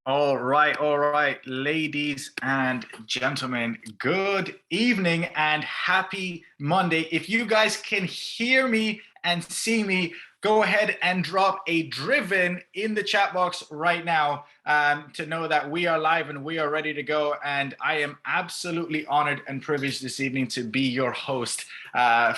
All right, ladies and gentlemen, good evening and happy Monday. If you guys can hear me and see me, go ahead and drop a driven in the chat box right now to know that we are live and we are ready to go. And I am absolutely honored and privileged this evening to be your host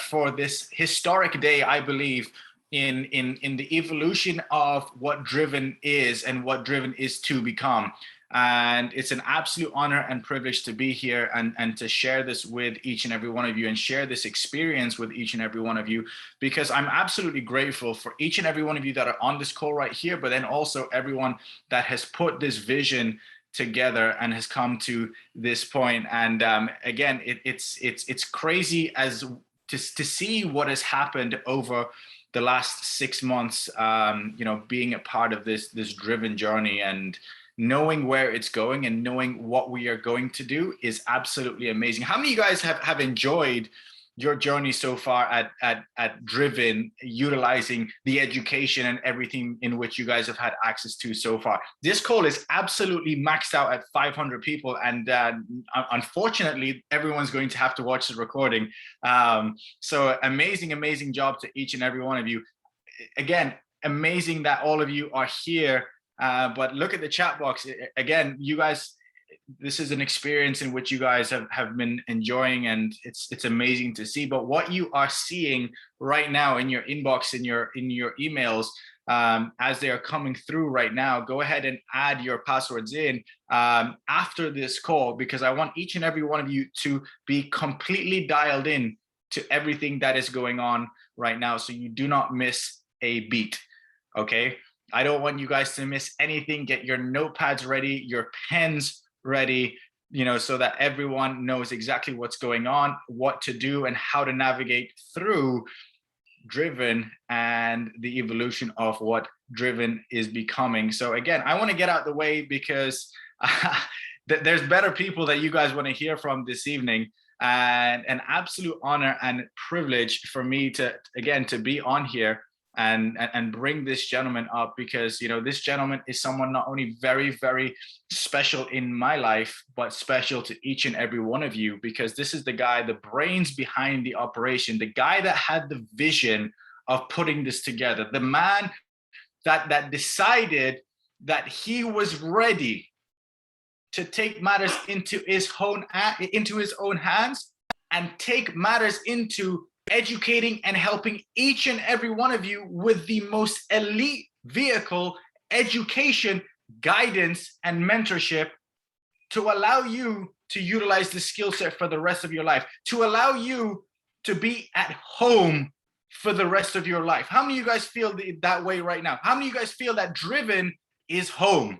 for this historic day, I believe, in the evolution of what driven is and what driven is to become. And it's an absolute honor and privilege to be here and to share this with each and every one of you and share this experience with each and every one of you, because I'm absolutely grateful for each and every one of you that are on this call right here, but then also everyone that has put this vision together and has come to this point. And again, it's crazy as to see what has happened over the last 6 months, being a part of this driven journey and knowing where it's going and knowing what we are going to do is absolutely amazing. How many of you guys have enjoyed your journey so far at Driven, utilizing the education and everything in which you guys have had access to so far? This call is absolutely maxed out at 500 people, and unfortunately, everyone's going to have to watch the recording. So amazing job to each and every one of you. Again, amazing that all of you are here, but look at the chat box. Again, you guys, this is an experience in which you guys have been enjoying, and it's amazing to see. But what you are seeing right now in your inbox, in your emails, as they are coming through right now, go ahead and add your passwords in after this call, because I want each and every one of you to be completely dialed in to everything that is going on right now, so you do not miss a beat. Okay, I don't want you guys to miss anything. Get your notepads ready, your pens ready, so that everyone knows exactly what's going on, what to do, and how to navigate through Driven and the evolution of what Driven is becoming. So again, I want to get out the way because there's better people that you guys want to hear from this evening, and an absolute honor and privilege for me to be on here and bring this gentleman up, because this gentleman is someone not only very special in my life, but special to each and every one of you, because this is the guy, the brains behind the operation, the guy that had the vision of putting this together, the man that decided that he was ready to take matters into his own hands and take matters into educating and helping each and every one of you with the most elite vehicle, education, guidance, and mentorship to allow you to utilize the skill set for the rest of your life, to allow you to be at home for the rest of your life. How many of you guys feel that way right now? How many of you guys feel that Driven is home?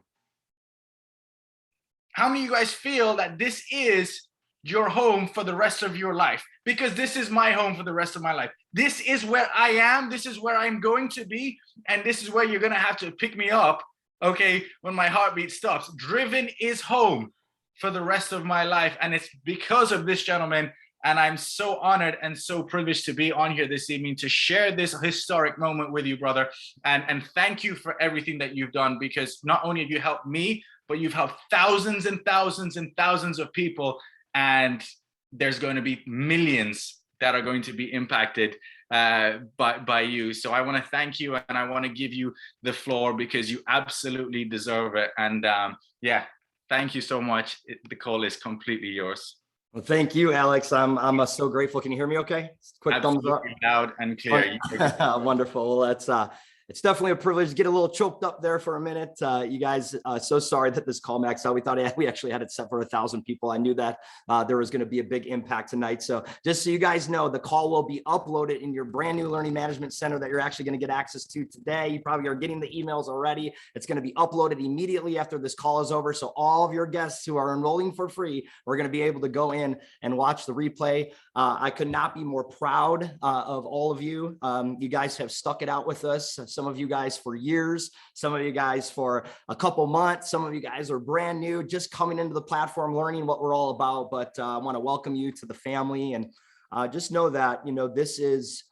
How many of you guys feel that this is your home for the rest of your life? Because this is my home for the rest of my life. This is where I am. This is where I'm going to be. And this is where you're going to have to pick me up, okay, when my heartbeat stops. Driven is home for the rest of my life. And it's because of this gentleman. And I'm so honored and so privileged to be on here this evening to share this historic moment with you, brother. And thank you for everything that you've done, because not only have you helped me, but you've helped thousands and thousands and thousands of people. And there's going to be millions that are going to be impacted by you. So I want to thank you, and I want to give you the floor because you absolutely deserve it. And thank you so much. The call is completely yours. Well, thank you, Alex. I'm so grateful. Can you hear me okay? Quick Absolutely thumbs up. Loud and clear. Wonderful. Well, it's definitely a privilege to get a little choked up there for a minute. You guys, so sorry that this call maxed out. We thought we actually had it set for 1,000 people. I knew that there was going to be a big impact tonight. So just so you guys know, the call will be uploaded in your brand new learning management center that you're actually going to get access to today. You probably are getting the emails already. It's going to be uploaded immediately after this call is over. So all of your guests who are enrolling for free are going to be able to go in and watch the replay. I could not be more proud of all of you. You guys have stuck it out with us. Some of you guys for years, some of you guys for a couple months, some of you guys are brand new, just coming into the platform, learning what we're all about. But I want to welcome you to the family, and just know that, this is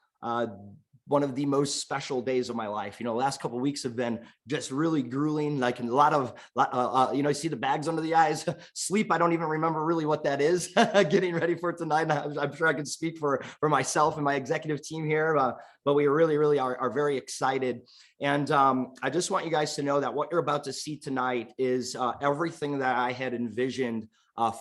one of the most special days of my life. You know, the last couple of weeks have been just really grueling, like a lot of, you know, you see the bags under the eyes, sleep. I don't even remember really what that is. Getting ready for tonight. I'm sure I can speak for myself and my executive team here, but we really are very excited. And I just want you guys to know that what you're about to see tonight is everything that I had envisioned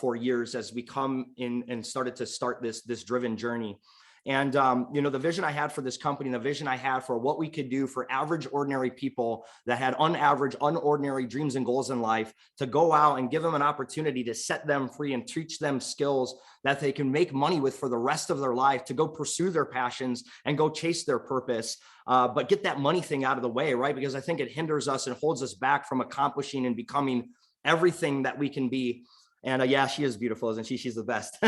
for years as we come in and start this driven journey. And, you know, the vision I had for this company, the vision I had for what we could do for average, ordinary people that had unordinary dreams and goals in life, to go out and give them an opportunity to set them free and teach them skills that they can make money with for the rest of their life, to go pursue their passions and go chase their purpose. But get that money thing out of the way, right? Because I think it hinders us and holds us back from accomplishing and becoming everything that we can be. And yeah, she is beautiful, isn't she? She's the best.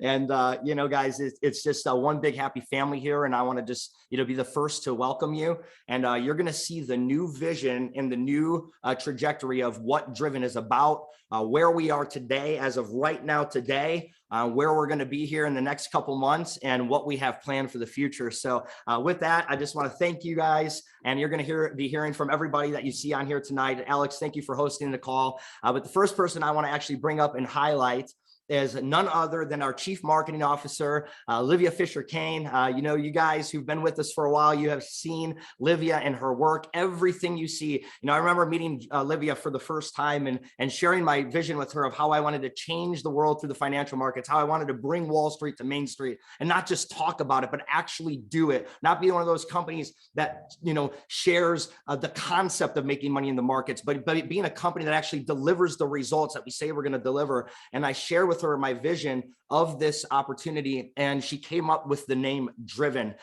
And you know, guys, it's just one big happy family here. And I want to just, you know, be the first to welcome you. And you're going to see the new vision and the new trajectory of what Driven is about, where we are today, as of right now today, where we're going to be here in the next couple months, and what we have planned for the future. So with that, I just want to thank you guys. And you're going to be hearing from everybody that you see on here tonight. Alex, thank you for hosting the call. But the first person I want to actually bring up and highlight is none other than our Chief Marketing Officer, Livia Fisher-Kane. You know, you guys who've been with us for a while, you have seen Livia and her work, everything you see. You know, I remember meeting Livia for the first time and sharing my vision with her of how I wanted to change the world through the financial markets, how I wanted to bring Wall Street to Main Street, and not just talk about it, but actually do it. Not be one of those companies that, you know, shares the concept of making money in the markets, but being a company that actually delivers the results that we say we're going to deliver. And I share with her my vision of this opportunity, and she came up with the name Driven,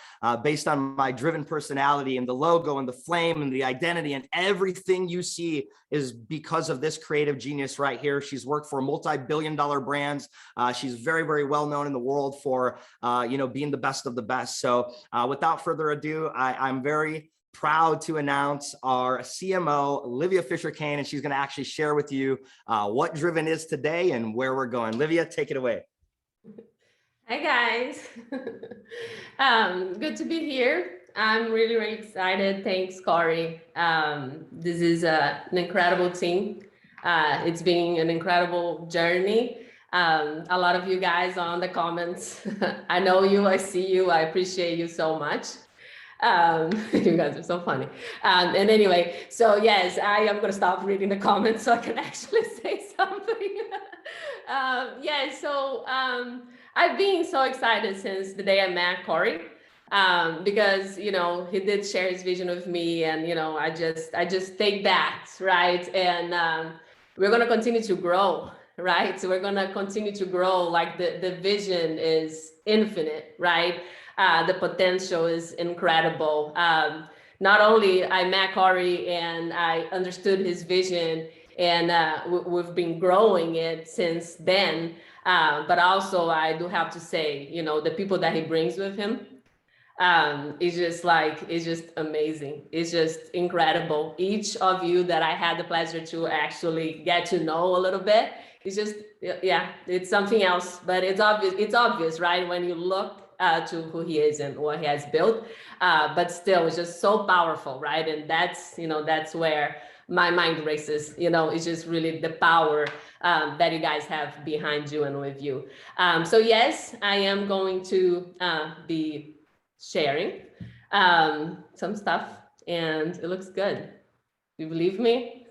based on my driven personality, and the logo and the flame and the identity, and everything you see is because of this creative genius right here. She's worked for multi-billion-dollar brands. She's very well known in the world for you know, being the best of the best. So without further ado, I'm very proud to announce our CMO, Livia Fisher-Kane, and she's going to actually share with you what Driven is today and where we're going. Livia, take it away. Hi, guys. Good to be here. I'm really excited. Thanks, Corey. This is an incredible team. It's been an incredible journey. A lot of you guys on the comments. I know you, I see you, I appreciate you so much. You guys are so funny. And anyway, so yes, I am going to stop reading the comments so I can actually say something. I've been so excited since the day I met Corey, because, you know, he did share his vision with me, and, you know, I just take that, right? And we're going to continue to grow, right? So we're going to continue to grow. Like the vision is infinite, right? The potential is incredible. Not only I met Corey and I understood his vision, and we've been growing it since then, but also I do have to say, you know, the people that he brings with him, it's just amazing. It's just incredible. Each of you that I had the pleasure to actually get to know a little bit, it's just, yeah, it's something else, but it's obvious, right? When you look to who he is and what he has built, but still it's just so powerful, right? And that's, you know, that's where my mind races. You know, it's just really the power that you guys have behind you and with you. So yes, I am going to be sharing some stuff, and it looks good. You believe me?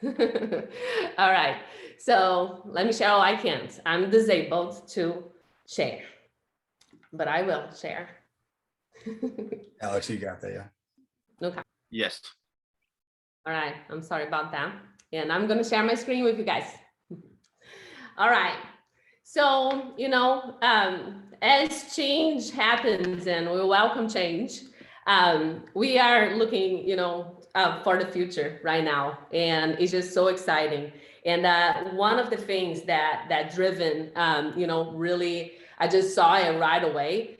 All right, so let me share all I can. I'm disabled to share, but I will share. Alex, you got that, yeah? Okay. Yes. All right, I'm sorry about that. And I'm gonna share my screen with you guys. All right, so, you know, as change happens, and we welcome change, we are looking, you know, for the future right now, and it's just so exciting. And one of the things that Driven, you know, really, I just saw it right away,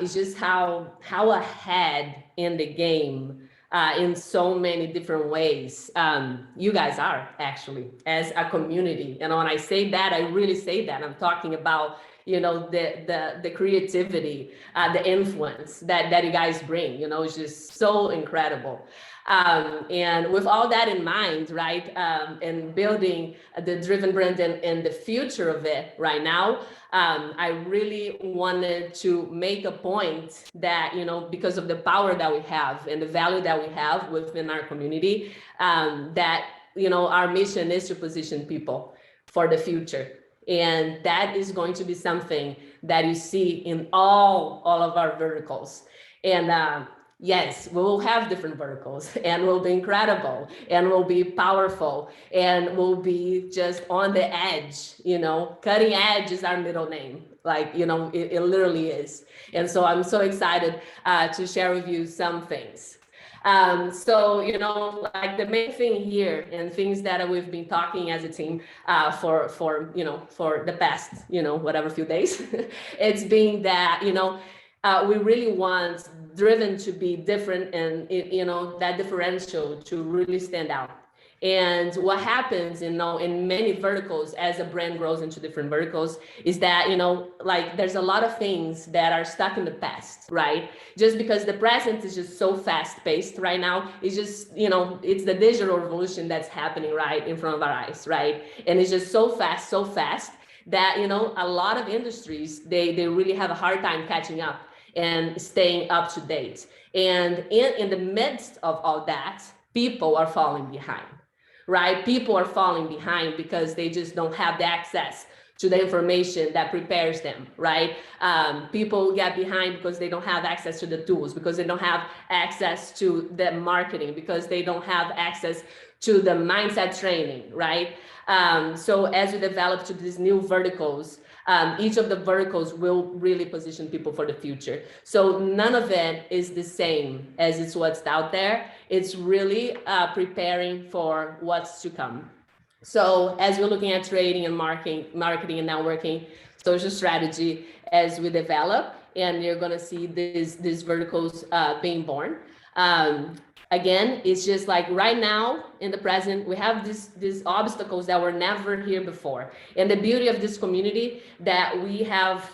is just how ahead in the game, in so many different ways, you guys are actually as a community. And when I say that, I really say that. I'm talking about, the creativity, the influence that you guys bring, it's just so incredible. And with all that in mind, right, and building the Driven brand and the future of it right now, I really wanted to make a point that, because of the power that we have and the value that we have within our community, that, our mission is to position people for the future. And that is going to be something that you see in all of our verticals. And yes, we will have different verticals, and we'll be incredible, and we'll be powerful, and we'll be just on the edge, cutting edge is our middle name. Like, it literally is. And so I'm so excited to share with you some things. So, like the main thing here and things that we've been talking as a team for the past, whatever few days, it's being that, we really want Driven to be different and, that differential to really stand out. And what happens, in many verticals as a brand grows into different verticals is that, like there's a lot of things that are stuck in the past, right? Just because the present is just so fast paced right now. It's just, it's the digital revolution that's happening right in front of our eyes, right? And it's just so fast that, a lot of industries, they really have a hard time catching up and staying up to date. And in the midst of all that, people are falling behind, right? People are falling behind because they just don't have the access to the information that prepares them, right? People get behind because they don't have access to the tools, because they don't have access to the marketing, because they don't have access to the mindset training, right? So as we develop to these new verticals, each of the verticals will really position people for the future. So none of it is the same as it's what's out there. It's really preparing for what's to come. So as we're looking at trading and marketing and networking, social strategy, as we develop, and you're going to see these verticals being born. Again, it's just like right now in the present, we have these obstacles that were never here before. And the beauty of this community that we have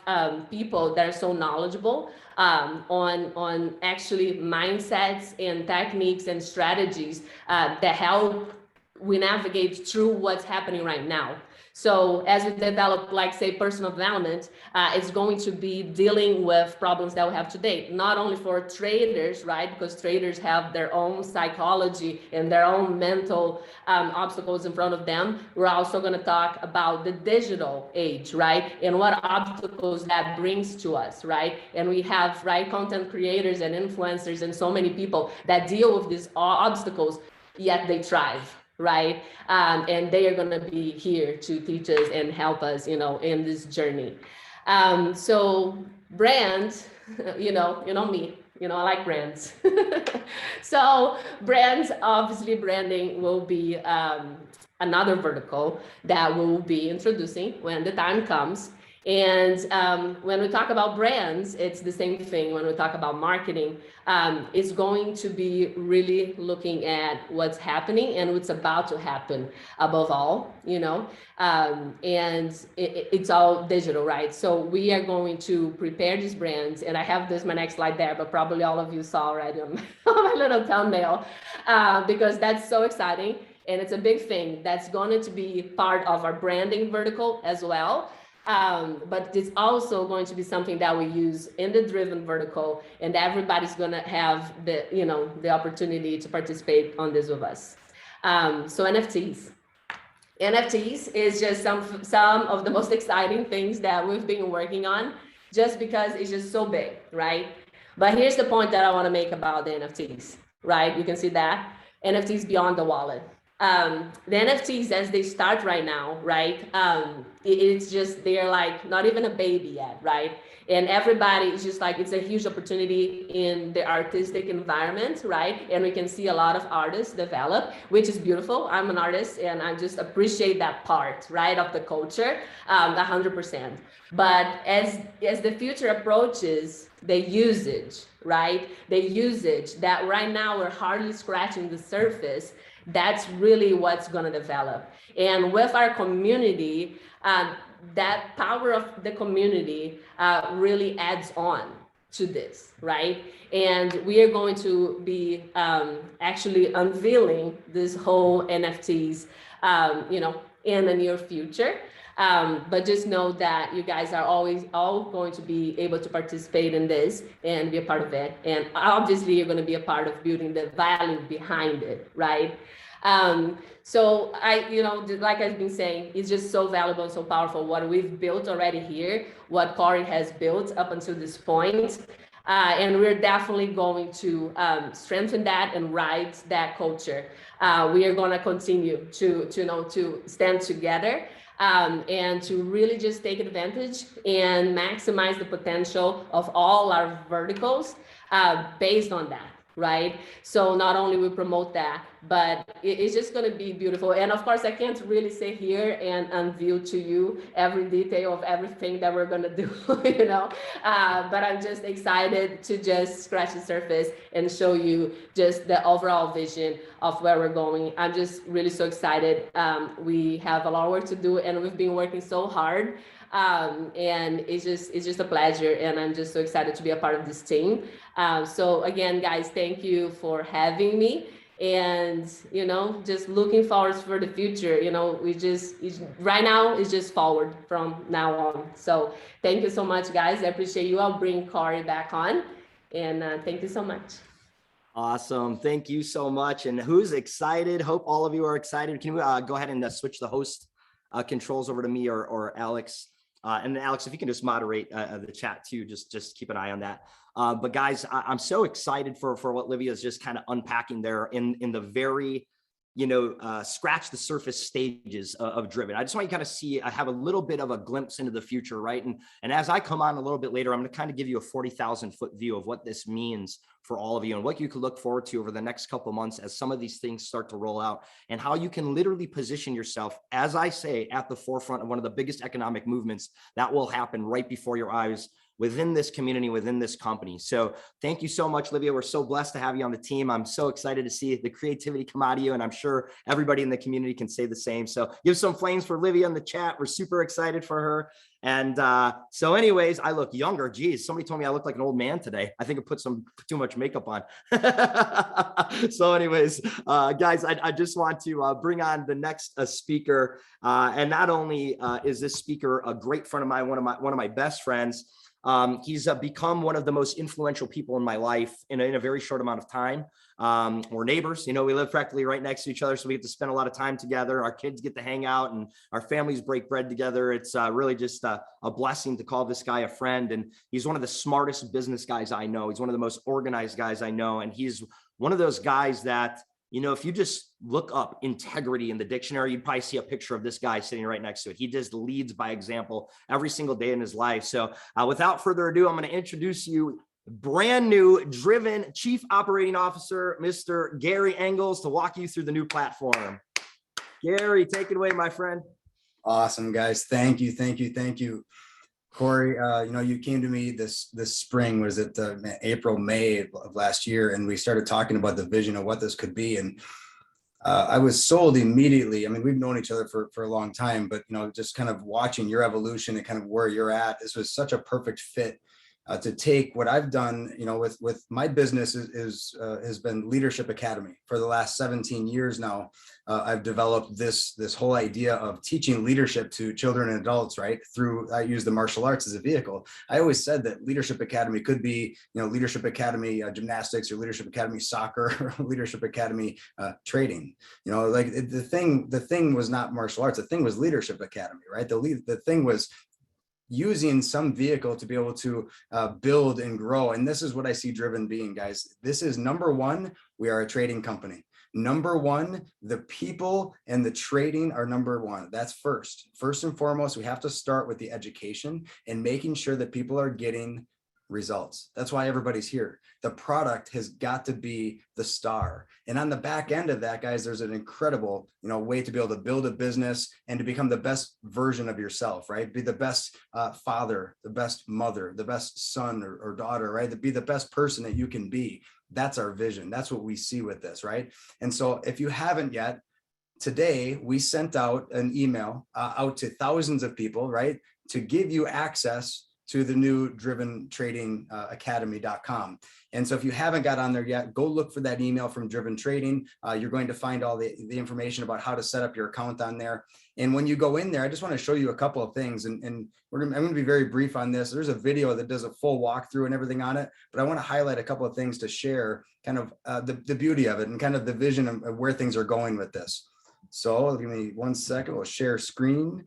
people that are so knowledgeable on actually mindsets and techniques and strategies that help we navigate through what's happening right now. So as we develop, like say, personal development, it's going to be dealing with problems that we have today, not only for traders, right? Because traders have their own psychology and their own mental obstacles in front of them. We're also going to talk about the digital age, right? And what obstacles that brings to us, right? And we have, right, content creators and influencers and so many people that deal with these obstacles, yet they thrive. Right. And they are going to be here to teach us and help us, in this journey. So brands, you know me, I like brands. So brands, obviously branding will be another vertical that we'll be introducing when the time comes. And when we talk about brands, it's the same thing. When we talk about marketing, it's going to be really looking at what's happening and what's about to happen above all, and it's all digital, right? So we are going to prepare these brands, and I have my next slide there, but probably all of you saw already on my little thumbnail, because that's so exciting. And it's a big thing that's going to be part of our branding vertical as well. But it's also going to be something that we use in the Driven vertical, and everybody's going to have the opportunity to participate on this with us. So NFTs is just some of the most exciting things that we've been working on, just because it's just so big, right? But here's the point that I want to make about the NFTs, right? You can see that NFTs beyond the wallet. The NFTs as they start right now, right? It's just, they're like not even a baby yet, right? And everybody is just like, it's a huge opportunity in the artistic environment, right? And we can see a lot of artists develop, which is beautiful. I'm an artist and I just appreciate that part, right, of the culture, 100%. But as the future approaches, the usage, right? The usage that right now we're hardly scratching the surface. That's really what's going to develop. And with our community, that power of the community really adds on to this, right? And we are going to be actually unveiling this whole NFTs, in the near future. But just know that you guys are always all going to be able to participate in this and be a part of it. And obviously you're going to be a part of building the value behind it, right? So like I've been saying, it's just so valuable and so powerful what we've built already here, what Corey has built up until this point. And we're definitely going to strengthen that and ride that culture. We are going to continue to stand together and to really just take advantage and maximize the potential of all our verticals based on that. Right. So not only we promote that, but it's just going to be beautiful. And of course, I can't really sit here and unveil to you every detail of everything that we're going to do, but I'm just excited to just scratch the surface and show you just the overall vision of where we're going. I'm just really so excited. We have a lot of work to do and we've been working so hard. And it's just a pleasure, and I'm just so excited to be a part of this team. So again, guys, thank you for having me, and just looking forward for the future. Right now it's just forward from now on. So thank you so much, guys. I appreciate you. I'll bring Corey back on, and thank you so much. Awesome. Thank you so much. And who's excited? Hope all of you are excited. Can we go ahead and switch the host controls over to me or Alex? And Alex, if you can just moderate the chat too, just keep an eye on that. But guys, I'm so excited for what Livia is just kind of unpacking there in the very, scratch the surface stages of Driven. I just want you to kind of see, I have a little bit of a glimpse into the future, right? And as I come on a little bit later, I'm going to kind of give you a 40,000 foot view of what this means for all of you and what you can look forward to over the next couple of months as some of these things start to roll out, and how you can literally position yourself, as I say, at the forefront of one of the biggest economic movements that will happen right before your eyes within this community, within this company. So thank you so much, Livia. We're so blessed to have you on the team. I'm so excited to see the creativity come out of you, and I'm sure everybody in the community can say the same. So give some flames for Livia in the chat. We're super excited for her. And so anyways, I look younger. Geez, somebody told me I look like an old man today. I think I put too much makeup on. So anyways, guys, I just want to bring on the next speaker. And not only is this speaker a great friend of mine, one of my best friends, he's become one of the most influential people in my life in a very short amount of time. We're neighbors, we live practically right next to each other. So we get to spend a lot of time together. Our kids get to hang out and our families break bread together. It's really just a blessing to call this guy a friend. And he's one of the smartest business guys I know. He's one of the most organized guys I know. And he's one of those guys that, if you just look up integrity in the dictionary, you'd probably see a picture of this guy sitting right next to it. He just leads by example every single day in his life. So without further ado, I'm going to introduce you brand new Driven Chief Operating Officer, Mr. Gary Engels, to walk you through the new platform. Gary, take it away, my friend. Awesome, guys. Thank you. Corey, you came to me this spring, was it April, May of last year, and we started talking about the vision of what this could be. And I was sold immediately. I mean, we've known each other for a long time, but, just kind of watching your evolution and kind of where you're at, this was such a perfect fit to take what I've done, with my business has been Leadership Academy for the last 17 years now. I've developed this whole idea of teaching leadership to children and adults, right? I use the martial arts as a vehicle. I always said that Leadership Academy could be, Leadership Academy gymnastics, or Leadership Academy soccer, or Leadership Academy trading. The thing was not martial arts. The thing was Leadership Academy, right? The thing was using some vehicle to be able to build and grow. And this is what I see Driven being, guys. This is number one, we are a trading company. Number one, the people and the trading are number one. That's first and foremost. We have to start with the education and making sure that people are getting results. That's why everybody's here. The product has got to be the star. And on the back end of that, guys, there's an incredible, way to be able to build a business and to become the best version of yourself, right? Be the best father, the best mother, the best son or daughter, right? To be the best person that you can be. That's our vision. That's what we see with this, right? And so if you haven't yet, today we sent out an email out to thousands of people, right, to give you access to the new Driven Trading Academy.com. And so if you haven't got on there yet, go look for that email from Driven Trading. You're going to find all the information about how to set up your account on there. And when you go in there, I just want to show you a couple of things. And I'm going to be very brief on this. There's a video that does a full walkthrough and everything on it, but I want to highlight a couple of things to share kind of the beauty of it and kind of the vision of where things are going with this. So give me 1 second, we'll share screen.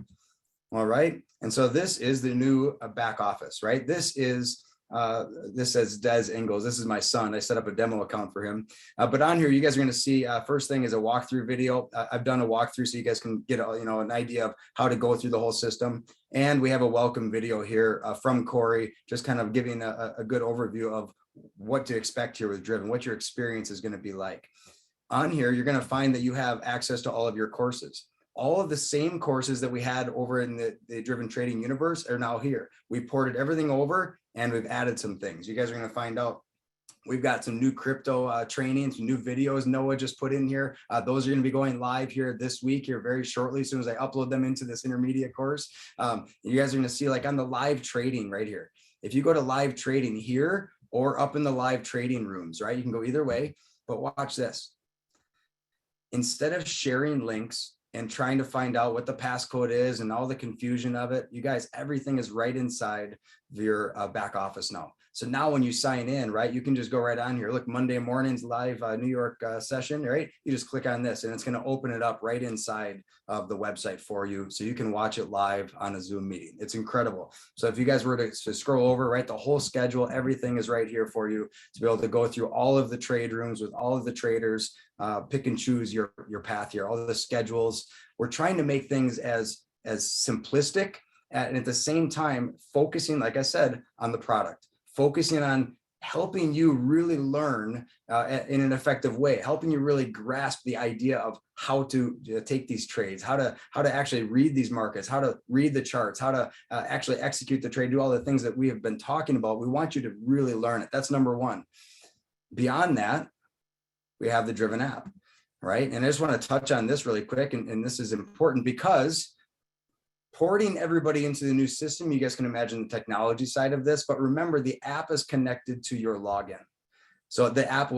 All right. And so this is the new back office, right? This is, this says Des Ingles. This is my son. I set up a demo account for him. But on here, you guys are going to see, first thing is a walkthrough video. I've done a walkthrough so you guys can get, an idea of how to go through the whole system. And we have a welcome video here from Corey, just kind of giving a good overview of what to expect here with Driven, what your experience is going to be like. On here, you're going to find that you have access to all of your courses. All of the same courses that we had over in the Driven Trading universe are now here. We ported everything over and we've added some things. You guys are going to find out. We've got some new crypto training, some new videos Noah just put in here. Those are going to be going live here this week here very shortly, as soon as I upload them into this intermediate course. You guys are going to see like on the live trading right here. If you go to live trading here or up in the live trading rooms, right? You can go either way, but watch this. Instead of sharing links and trying to find out what the passcode is and all the confusion of it, you guys, everything is right inside your back office now. So now when you sign in, right, you can just go right on here. Look, Monday morning's live New York session, right? You just click on this and it's going to open it up right inside of the website for you. So you can watch it live on a Zoom meeting. It's incredible. So if you guys were to scroll over, right, the whole schedule, everything is right here for you to be able to go through all of the trade rooms with all of the traders, pick and choose your path here, all the schedules. We're trying to make things as simplistic and at the same time, focusing, like I said, on the product. Focusing on helping you really learn in an effective way, helping you really grasp the idea of how to take these trades, how to actually read these markets, how to read the charts, how to actually execute the trade, do all the things that we have been talking about. We want you to really learn it. That's number one. Beyond that, we have the Driven app, right? And I just want to touch on this really quick, and this is important because porting everybody into the new system, you guys can imagine the technology side of this, but remember the app is connected to your login. So the app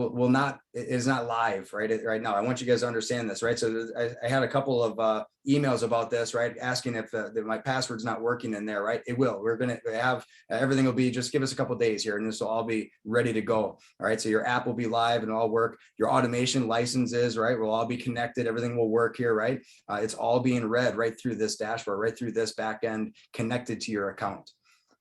is not live right now. I want you guys to understand this, right? So I had a couple of emails about this, right? Asking if my password's not working in there, right? It will. We're going to have everything will be, just give us a couple of days here and this will all be ready to go. All right. So your app will be live and all work. Your automation licenses, right, will all be connected. Everything will work here, right? It's all being read right through this dashboard, right through this back end connected to your account.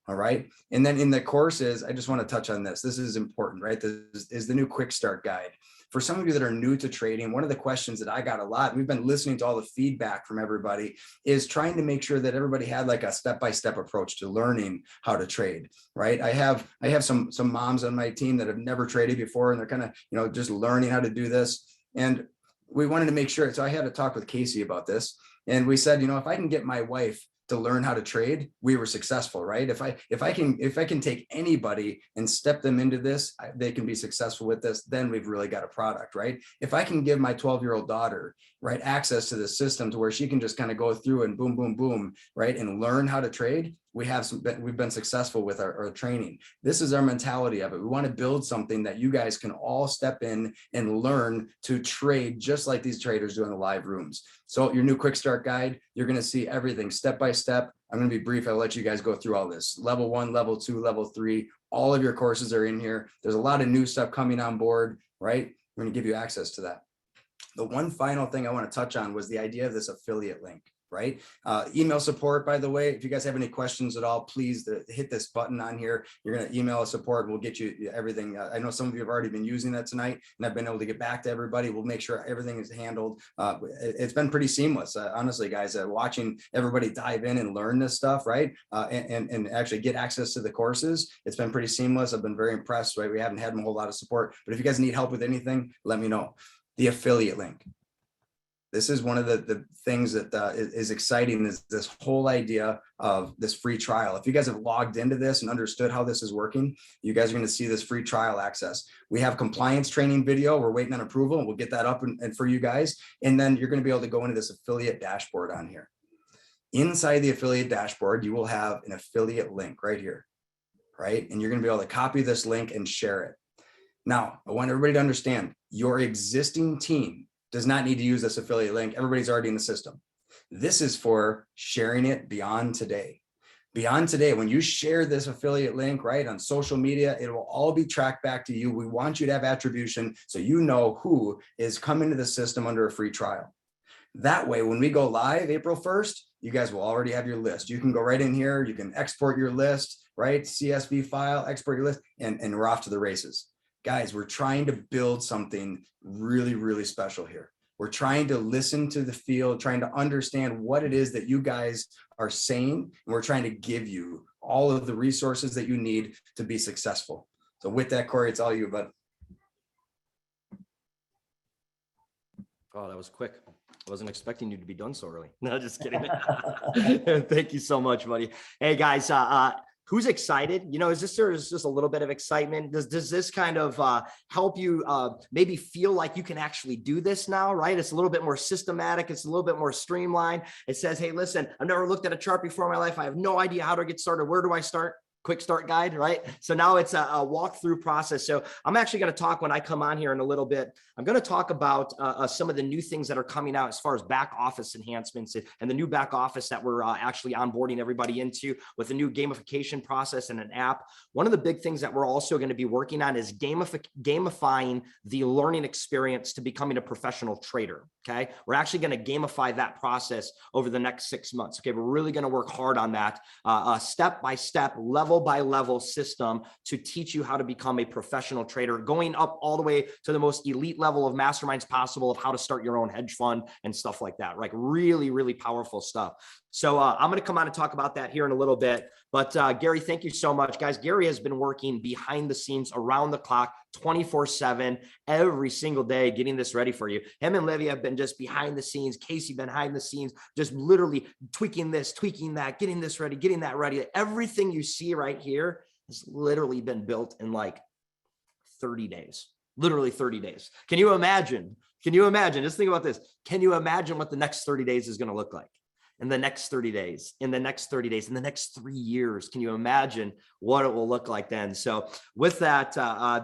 All right. And then in the courses, I just want to touch on this. This is important, right? This is the new quick start guide. For some of you that are new to trading, one of the questions that I got a lot, we've been listening to all the feedback from everybody, is trying to make sure that everybody had like a step-by-step approach to learning how to trade, right? I have some moms on my team that have never traded before, and they're kind of, just learning how to do this. And we wanted to make sure, so I had a talk with Casey about this, and we said, if I can get my wife to learn how to trade, we were successful, right? If I can take anybody and step them into this, they can be successful with this, then we've really got a product, right? If I can give my 12-year-old daughter, right, access to the system to where she can just kind of go through and boom, boom, boom, right, and learn how to trade, we've been successful with our training. This is our mentality of it. We want to build something that you guys can all step in and learn to trade just like these traders do in the live rooms. So your new quick start guide, you're going to see everything step by step. I'm going to be brief. I'll let you guys go through all this. Level 1, level 2, level 3, all of your courses are in here. There's a lot of new stuff coming on board, right? We're going to give you access to that. The one final thing I want to touch on was the idea of this affiliate link. Right? Email support, by the way, if you guys have any questions at all, please hit this button on here. You're going to email us support. We'll get you everything. I know some of you have already been using that tonight, and I've been able to get back to everybody. We'll make sure everything is handled. It's been pretty seamless, honestly, guys. Watching everybody dive in and learn this stuff, right? And actually get access to the courses. It's been pretty seamless. I've been very impressed, right? We haven't had a whole lot of support, but if you guys need help with anything, let me know. The affiliate link. This is one of the things that is exciting, is this whole idea of this free trial. If you guys have logged into this and understood how this is working, you guys are going to see this free trial access. We have compliance training video. We're waiting on approval, and we'll get that up and for you guys. And then you're going to be able to go into this affiliate dashboard on here. Inside the affiliate dashboard, you will have an affiliate link right here, right? And you're going to be able to copy this link and share it. Now, I want everybody to understand, your existing team does not need to use this affiliate link. Everybody's already in the system. This is for sharing it beyond today. Beyond today, when you share this affiliate link, right, on social media, it will all be tracked back to you. We want you to have attribution so you know who is coming to the system under a free trial. That way, when we go live April 1st, you guys will already have your list. You can go right in here. You can export your list, right? CSV file, export your list, and we're off to the races. Guys, we're trying to build something really, really special here. We're trying to listen to the field, trying to understand what it is that you guys are saying. And we're trying to give you all of the resources that you need to be successful. So with that, Corey, it's all you, bud. Oh, that was quick. I wasn't expecting you to be done so early. No, just kidding. Thank you so much, buddy. Hey guys, who's excited? You know, is this just a little bit of excitement? Does this kind of help you maybe feel like you can actually do this now, right? It's a little bit more systematic. It's a little bit more streamlined. It says, hey, listen, I've never looked at a chart before in my life. I have no idea how to get started. Where do I start? Quick start guide, right? So now it's a walkthrough process. So I'm actually going to talk when I come on here in a little bit. I'm going to talk about some of the new things that are coming out as far as back office enhancements and the new back office that we're actually onboarding everybody into with a new gamification process and an app. One of the big things that we're also going to be working on is gamifying the learning experience to becoming a professional trader. Okay. We're actually going to gamify that process over the next 6 months. Okay. We're really going to work hard on that step by step, level by level system to teach you how to become a professional trader, going up all the way to the most elite level of masterminds possible of how to start your own hedge fund and stuff like that. Like really, really powerful stuff. So I'm going to come on and talk about that here in a little bit. But Gary, thank you so much, guys. Gary has been working behind the scenes around the clock, 24/7, every single day, getting this ready for you. Him and Livy have been just behind the scenes. Casey behind the scenes, just literally tweaking this, tweaking that, getting this ready, getting that ready. Everything you see right here has literally been built in like 30 days, literally 30 days. Can you imagine? Can you imagine? Just think about this. Can you imagine what the next 30 days is going to look like? In the next 30 days, in the next 30 days, in the next 3 years. Can you imagine what it will look like then? So with that,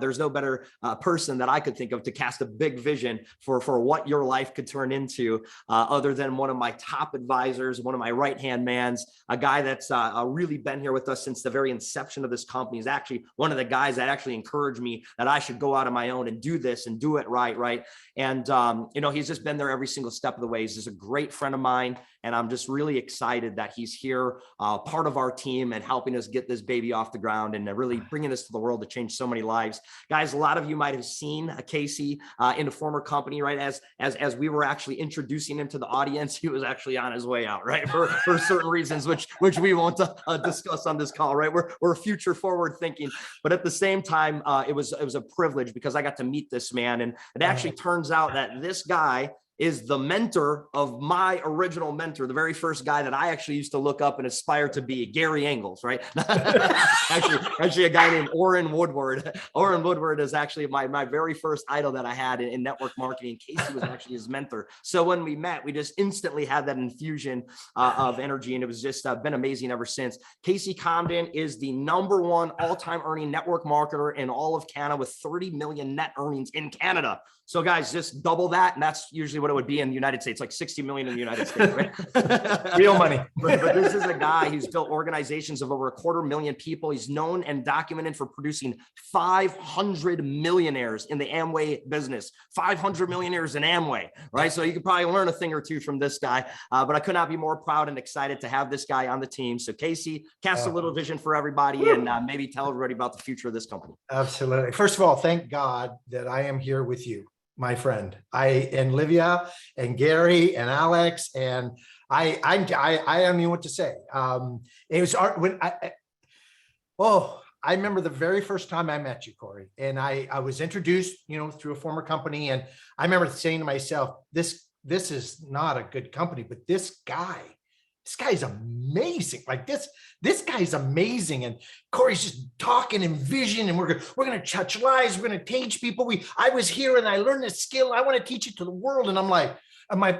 there's no better person that I could think of to cast a big vision for what your life could turn into other than one of my top advisors, one of my right-hand mans, a guy that's really been here with us since the very inception of this company. Is actually one of the guys that actually encouraged me that I should go out on my own and do this and do it right? And, you know, he's just been there every single step of the way. He's just a great friend of mine. And I'm just really excited that he's here, part of our team and helping us get this baby off the ground and really bringing this to the world to change so many lives. Guys, a lot of you might have seen Casey in a former company, right? As we were actually introducing him to the audience, he was actually on his way out, right? For certain reasons, which we won't discuss on this call, right? We're future forward thinking, but at the same time, it was a privilege because I got to meet this man. And it actually turns out that this guy is the mentor of my original mentor, the very first guy that I actually used to look up and aspire to be, Gary Engels, right? actually a guy named Orrin Woodward. Orrin Woodward is actually my very first idol that I had in network marketing. Casey was actually his mentor. So when we met, we just instantly had that infusion of energy, and it was just been amazing ever since. Casey Comden is the #1 all-time earning network marketer in all of Canada with 30 million net earnings in Canada. So guys, just double that. And that's usually what it would be in the United States, like 60 million in the United States, right? Real money. But this is a guy who's built organizations of over 250,000 people. He's known and documented for producing 500 millionaires in the Amway business, 500 millionaires in Amway, right? So you could probably learn a thing or two from this guy, but I could not be more proud and excited to have this guy on the team. So Casey, cast a little vision for everybody and maybe tell everybody about the future of this company. Absolutely. First of all, thank God that I am here with you, my friend. and Livia and Gary and Alex, and I don't know what to say. It was when I remember the very first time I met you, Corey, and I was introduced, through a former company. And I remember saying to myself, this this is not a good company, but this guy's amazing. Like this guy's amazing. And Corey's just talking in vision, and we're going to touch lives. We're going to teach people. I was here and I learned this skill. I want to teach it to the world. And I'm like, my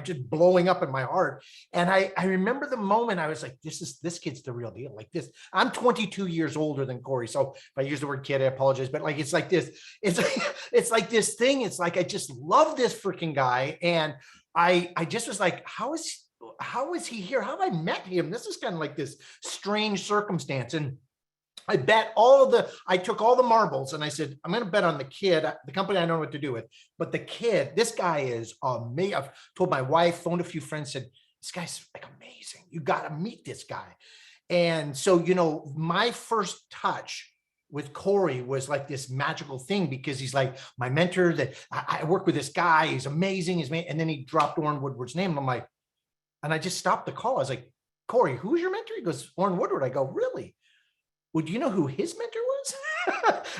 just blowing up in my heart. And I remember the moment I was like, this kid's the real deal. Like this, I'm 22 years older than Corey. So if I use the word kid, I apologize, but like, it's like this, it's like this thing. It's like, I just love this freaking guy. And I just was like, how is he here? How have I met him? This is kind of like this strange circumstance. And I took all the marbles and I said, I'm going to bet on the kid, the company I don't know what to do with, but the kid, this guy is amazing. I've told my wife, phoned a few friends, said, this guy's like amazing. You got to meet this guy. And so, my first touch with Corey was like this magical thing, because he's like my mentor, that I work with this guy. He's amazing. And then he dropped Warren Woodward's name. And I'm like, and I just stopped the call. I was like, Corey, who's your mentor? He goes, Warren Woodward. I go, really? Well, do you know who his mentor was?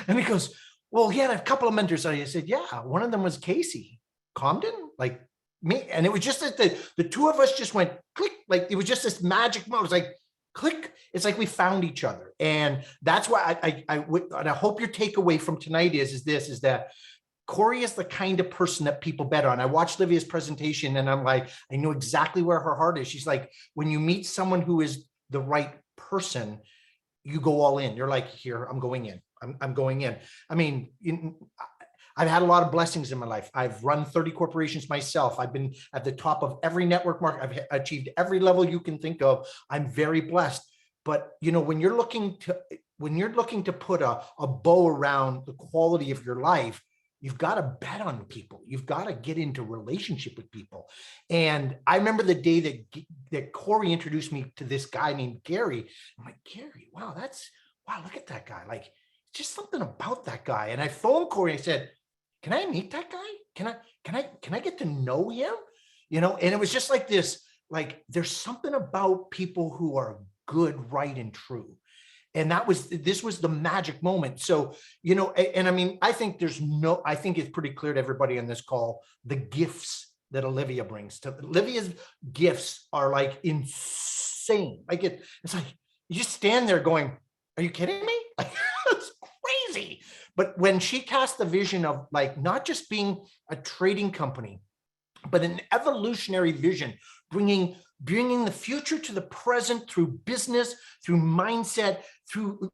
And he goes, well, he had a couple of mentors. I said, yeah, one of them was Casey Comden, like me. And it was just that the two of us just went click, like it was just this magic moment. It was like, click. It's like we found each other. And that's why I hope your takeaway from tonight is that Corey is the kind of person that people bet on. I watched Livia's presentation and I'm like, I know exactly where her heart is. She's like, when you meet someone who is the right person, you go all in. You're like, here, I'm going in. I'm going in. I mean, I've had a lot of blessings in my life. I've run 30 corporations myself. I've been at the top of every network market. I've achieved every level you can think of. I'm very blessed. But when you're looking to put a bow around the quality of your life, you've got to bet on people. You've got to get into relationship with people. And I remember the day that Corey introduced me to this guy named Gary. I'm like, Gary, wow, look at that guy. Like, just something about that guy. And I phoned Corey. I said, can I meet that guy? Can I get to know him? And it was just like this, like, there's something about people who are good, right, and true. And this was the magic moment. So, and I mean, I think it's pretty clear to everybody on this call, the gifts that Olivia brings. Olivia's gifts are like insane. Like it's like, you just stand there going, are you kidding me? Like, it's crazy. But when she cast the vision of like, not just being a trading company, but an evolutionary vision, bringing the future to the present through business, through mindset, through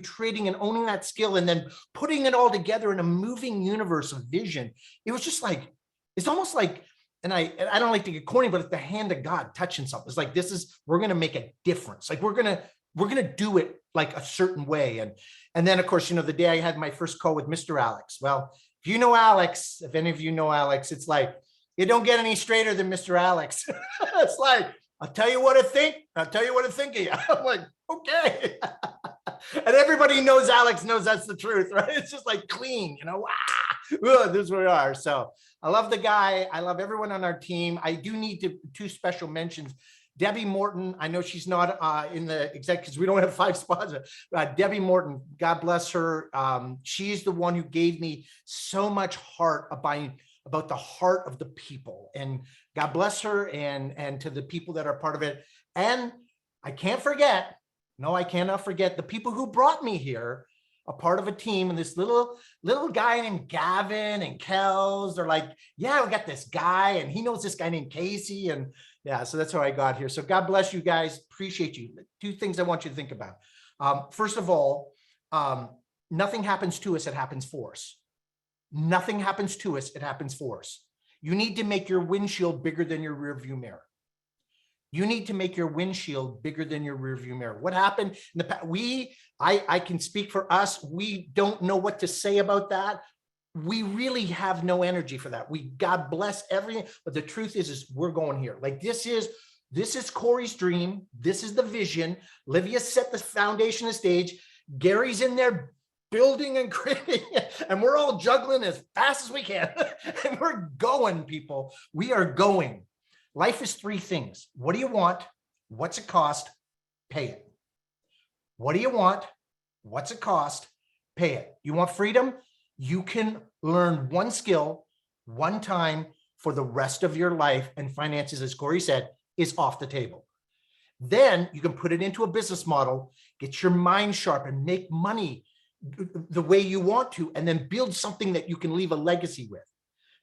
trading and owning that skill, and then putting it all together in a moving universe of vision. It was just like, it's almost like, and I don't like to get corny, but it's the hand of God touching something. It's like, we're going to make a difference. Like we're going to do it like a certain way. And then of course, the day I had my first call with Mr. Alex. Well, if you know Alex, if any of you know Alex, it's like, you don't get any straighter than Mr. Alex. It's like, I'll tell you what I think. I'll tell you what I think of you. I'm like, okay. And everybody knows Alex knows that's the truth, right? It's just like clean, this is where we are. So I love the guy. I love everyone on our team. I do need two special mentions. Debbie Morton, I know she's not in the exec because we don't have 5 spots. Debbie Morton, God bless her. She's the one who gave me so much heart about the heart of the people, and God bless her, and to the people that are part of it. And I cannot forget the people who brought me here, a part of a team, and this little guy named Gavin and Kels. They're like, yeah, we got this guy and he knows this guy named Casey. And yeah, so that's how I got here. So God bless you guys. Appreciate you. 2 things I want you to think about. First of all, nothing happens to us, it happens for us. Nothing happens to us, it happens for us. You need to make your windshield bigger than your rear view mirror. You need to make your windshield bigger than your rear view mirror. What happened in the past? I can speak for us. We don't know what to say about that. We really have no energy for that. God bless everything. But the truth is we're going here. Like this is Corey's dream. This is the vision. Livia set the foundation, the stage. Gary's in there building and creating, and we're all juggling as fast as we can. And we're going, people. We are going. Life is 3 things. What do you want? What's it cost? Pay it. What do you want? What's it cost? Pay it. You want freedom? You can learn one skill, one time for the rest of your life, and finances, as Corey said, is off the table. Then you can put it into a business model, get your mind sharp and make money the way you want to, and then build something that you can leave a legacy with.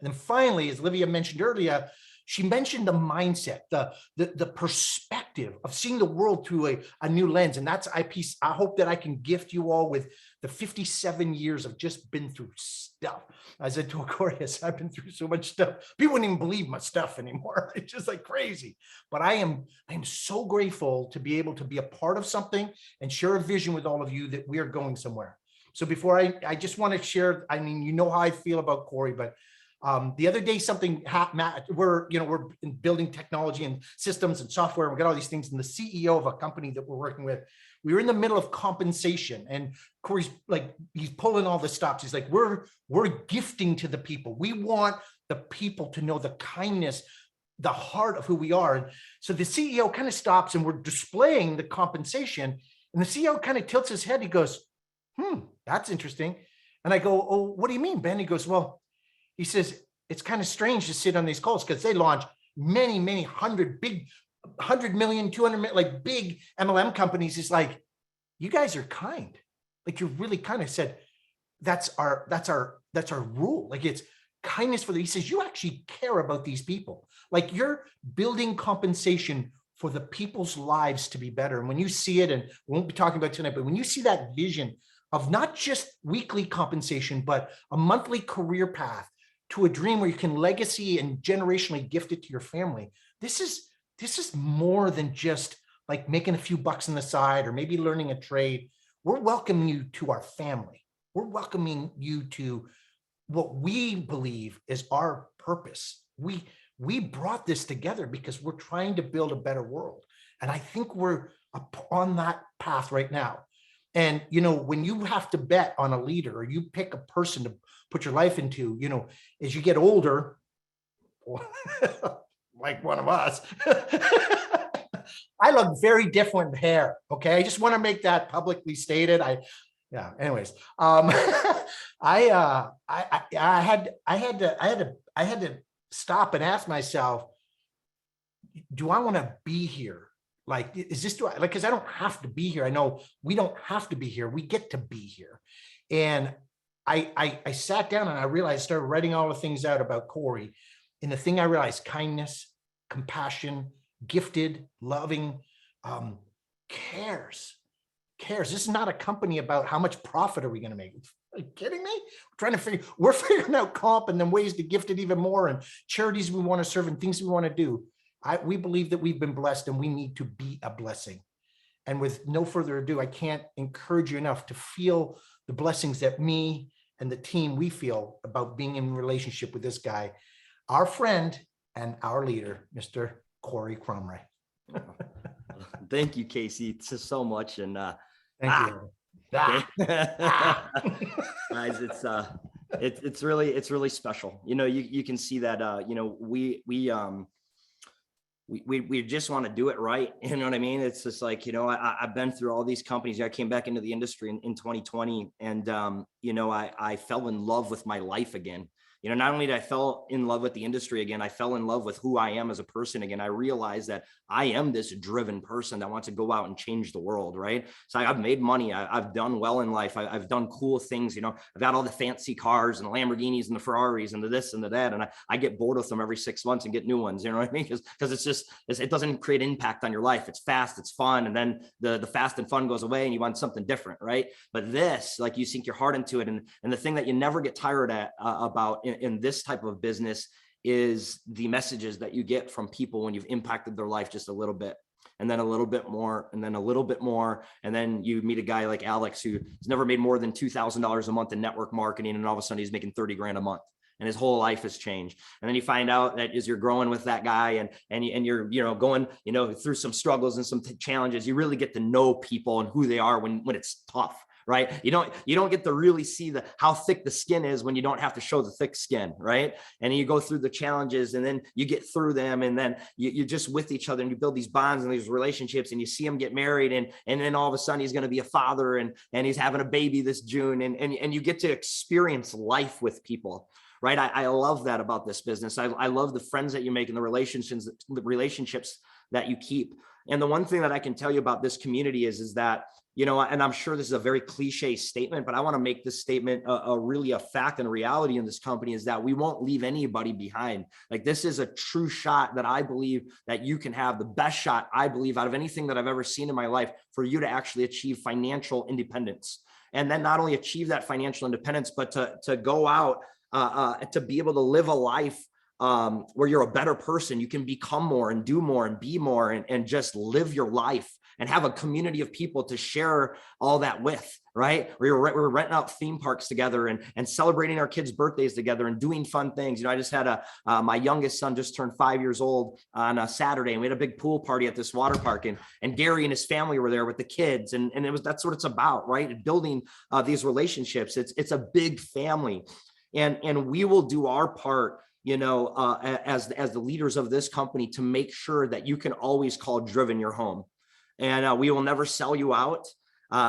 And then finally, as Livia mentioned earlier, she mentioned the mindset, the perspective of seeing the world through a new lens. And that's I hope that I can gift you all with the 57 years of just been through stuff. As I told Corey, I've been through so much stuff. People wouldn't even believe my stuff anymore. It's just like crazy. But I am so grateful to be able to be a part of something and share a vision with all of you that we are going somewhere. So before I just want to share, I mean, you know how I feel about Corey, but the other day something happened. We're building technology and systems and software. We got all these things, and the CEO of a company that we're working with, we were in the middle of compensation, and Corey's like, he's pulling all the stops. He's like, we're gifting to the people. We want the people to know the kindness, the heart of who we are. And so the CEO kind of stops, and we're displaying the compensation, and the CEO kind of tilts his head. He goes, that's interesting. And I go, oh, what do you mean, Ben? He goes, well, he says, it's kind of strange to sit on these calls because they launch many, many big 100 million, 200 million, like big MLM companies. It's like, you guys are kind. Like, you're really kind. I said, that's our rule. Like, it's kindness for the, he says, you actually care about these people. Like, you're building compensation for the people's lives to be better. And when you see it, and we won't be talking about tonight, but when you see that vision of not just weekly compensation, but a monthly career path to a dream where you can legacy and generationally gift it to your family. This is more than just like making a few bucks on the side or maybe learning a trade. We're welcoming you to our family. We're welcoming you to what we believe is our purpose. We brought this together because we're trying to build a better world. And I think we're on that path right now. And, when you have to bet on a leader, or you pick a person to put your life into, as you get older, like one of us, I look very different with hair. Okay. I just want to make that publicly stated. Anyways, I had to stop and ask myself, do I want to be here? Like, is this, because I don't have to be here. I know we don't have to be here. We get to be here. And I sat down and I realized, started writing all the things out about Corey. And the thing I realized, kindness, compassion, gifted, loving, cares. This is not a company about how much profit are we going to make. Are you kidding me? We're figuring out comp and then ways to gift it even more, and charities we want to serve and things we want to do. We believe that we've been blessed and we need to be a blessing. And with no further ado, I can't encourage you enough to feel the blessings that me and the team, we feel about being in relationship with this guy, our friend and our leader, Mr. Corey Cromray. Thank you, Casey, so much. And thank you. Guys, it's really special. You can see that, we just want to do it right. You know what I mean? It's just like, I've been through all these companies. I came back into the industry in 2020, and, I fell in love with my life again. Not only did I fell in love with the industry again, I fell in love with who I am as a person again. I realized that I am this driven person that wants to go out and change the world, right? So I've made money. I've done well in life. I've done cool things. I've got all the fancy cars and the Lamborghinis and the Ferraris and the this and the that. And I get bored with them every 6 months and get new ones. You know what I mean? Because it doesn't create impact on your life. It's fast, it's fun. And then the fast and fun goes away and you want something different, right? But this, like, you sink your heart into it. And the thing that you never get tired about in this type of business is the messages that you get from people when you've impacted their life just a little bit, and then a little bit more, and then a little bit more. And then you meet a guy like Alex who's never made more than $2,000 a month in network marketing, and all of a sudden he's making 30 grand a month, and his whole life has changed. And then you find out that as you're growing with that guy and you're going through some struggles and some challenges, you really get to know people and who they are when it's tough. Right? You don't get to really see how thick the skin is when you don't have to show the thick skin, right? And you go through the challenges and then you get through them, and then you're just with each other and you build these bonds and these relationships, and you see him get married, and then all of a sudden he's going to be a father and he's having a baby this June, and you get to experience life with people. right? I love that about this business. I love the friends that you make and the relationships that you keep. And the one thing that I can tell you about this community is that, and I'm sure this is a very cliche statement, but I want to make this statement really a fact and a reality in this company, is that we won't leave anybody behind. Like, this is a true shot that I believe that you can have, the best shot, I believe, out of anything that I've ever seen in my life, for you to actually achieve financial independence. And then not only achieve that financial independence, but to go out, to be able to live a life where you're a better person. You can become more and do more and be more, and just live your life and have a community of people to share all that with, right? We're renting out theme parks together and celebrating our kids' birthdays together and doing fun things. I just had my youngest son just turned 5 years old on a Saturday, and we had a big pool party at this water park, and Gary and his family were there with the kids, and that's what it's about, right? Building these relationships. It's a big family, and we will do our part, as the leaders of this company, to make sure that you can always call Driven your home. And we will never sell you out.